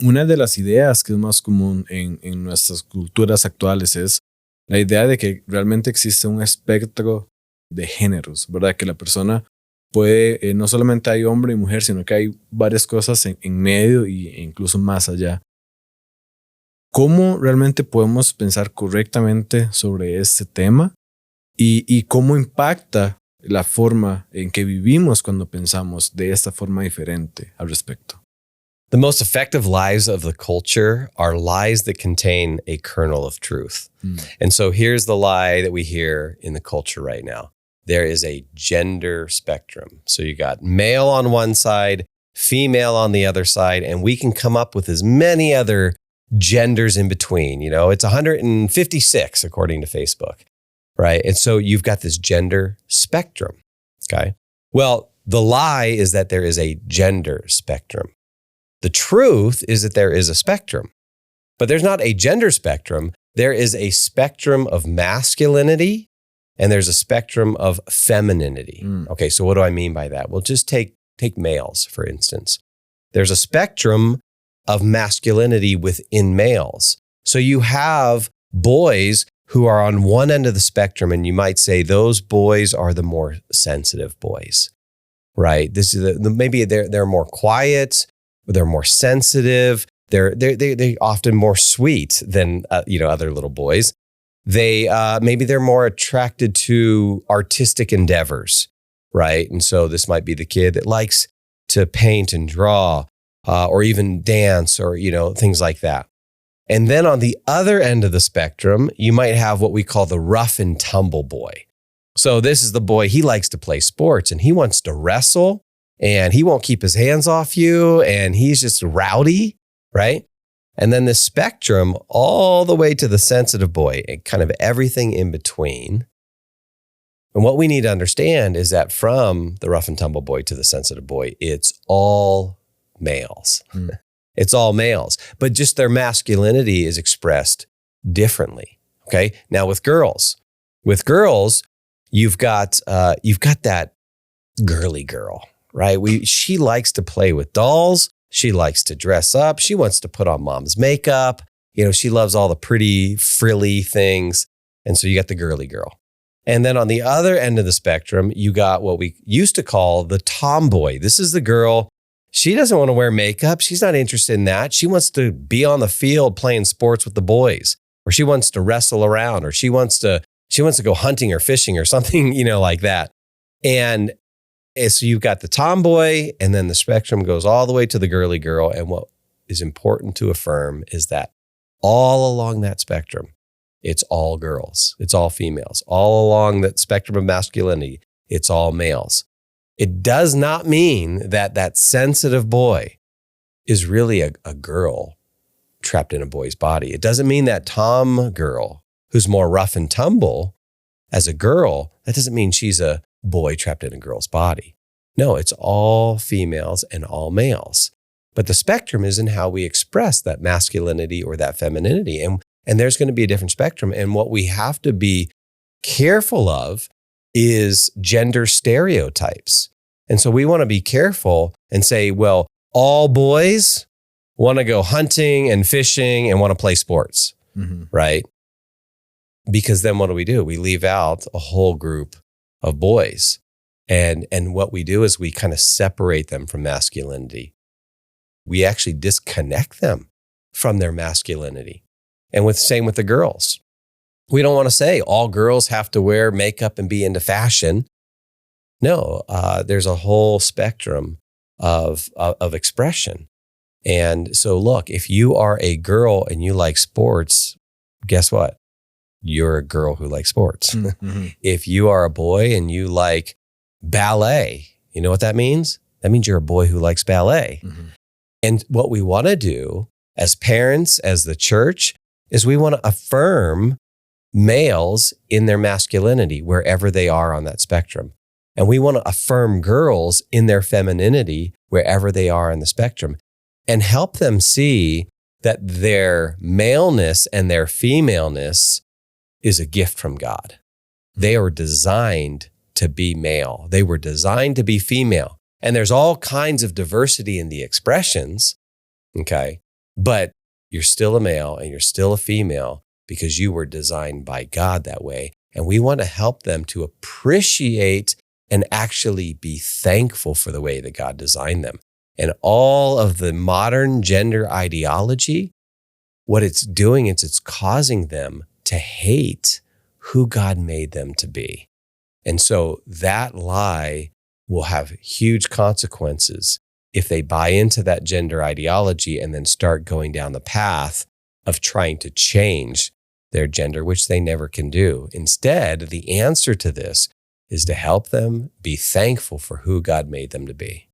Una de las ideas que es más común en nuestras culturas actuales es la idea de que realmente existe un espectro de géneros, ¿verdad? Que la persona puede, no solamente hay hombre y mujer, sino que hay varias cosas en medio e incluso más allá. ¿Cómo realmente podemos pensar correctamente sobre este tema y cómo impacta la forma en que vivimos cuando pensamos de esta forma diferente al respecto? The most effective lies of the culture are lies that contain a kernel of truth. And so here's the lie that we hear in the culture right now. There is a gender spectrum. So you got male on one side, female on the other side, and we can come up with as many other genders in between. You know, it's 156 according to Facebook, right? And so you've got this gender spectrum, okay? Well, the lie is that there is a gender spectrum. The truth is that there is a spectrum, but there's not a gender spectrum. There is a spectrum of masculinity and there's a spectrum of femininity. Okay, so what do I mean by that? Well, just take males, for instance. There's a spectrum of masculinity within males. So you have boys who are on one end of the spectrum, and you might say those boys are the more sensitive boys, right? This is maybe they're more quiet. They're more sensitive. They're often more sweet than other little boys. Maybe they're more attracted to artistic endeavors, right? And so this might be the kid that likes to paint and draw, or even dance, or things like that. And then on the other end of the spectrum, you might have what we call the rough and tumble boy. So this is the boy, he likes to play sports and he wants to wrestle. And he won't keep his hands off you, and he's just rowdy, right? And then the spectrum all the way to the sensitive boy, and kind of everything in between. And what we need to understand is that from the rough and tumble boy to the sensitive boy, it's all males. It's all males, but just their masculinity is expressed differently, okay? Now with girls, you've got that girly girl, right? She likes to play with dolls. She likes to dress up. She wants to put on mom's makeup. She loves all the pretty frilly things. And so you got the girly girl. And then on the other end of the spectrum, you got what we used to call the tomboy. This is the girl. She doesn't want to wear makeup. She's not interested in that. She wants to be on the field playing sports with the boys, or she wants to wrestle around, or she wants to go hunting or fishing or something, like that. And so you've got the tomboy, and then the spectrum goes all the way to the girly girl. And what is important to affirm is that all along that spectrum, it's all girls, it's all females. All along that spectrum of masculinity, it's all males. It does not mean that sensitive boy is really a girl trapped in a boy's body. It doesn't mean that tom girl who's more rough and tumble as a girl, that doesn't mean she's a boy trapped in a girl's body. No, it's all females and all males. But the spectrum is in how we express that masculinity or that femininity. And there's going to be a different spectrum. And what we have to be careful of is gender stereotypes. And so we want to be careful and say, well, all boys want to go hunting and fishing and want to play sports, right? Because then what do? We leave out a whole group of boys. And what we do is we kind of separate them from masculinity. We actually disconnect them from their masculinity. And same with the girls. We don't want to say all girls have to wear makeup and be into fashion. No, there's a whole spectrum of expression. And so look, if you are a girl and you like sports, guess what? You're a girl who likes sports. If you are a boy and you like ballet, you know what that means? That means you're a boy who likes ballet. And what we want to do as parents, as the church, is we want to affirm males in their masculinity wherever they are on that spectrum. And we want to affirm girls in their femininity wherever they are on the spectrum, and help them see that their maleness and their femaleness is a gift from God. They are designed to be male. They were designed to be female. And there's all kinds of diversity in the expressions, okay? but you're still a male and you're still a female because you were designed by God that way. And we want to help them to appreciate and actually be thankful for the way that God designed them. And all of the modern gender ideology, what it's doing is it's causing them to hate who God made them to be. And so that lie will have huge consequences if they buy into that gender ideology and then start going down the path of trying to change their gender, which they never can do. Instead, the answer to this is to help them be thankful for who God made them to be.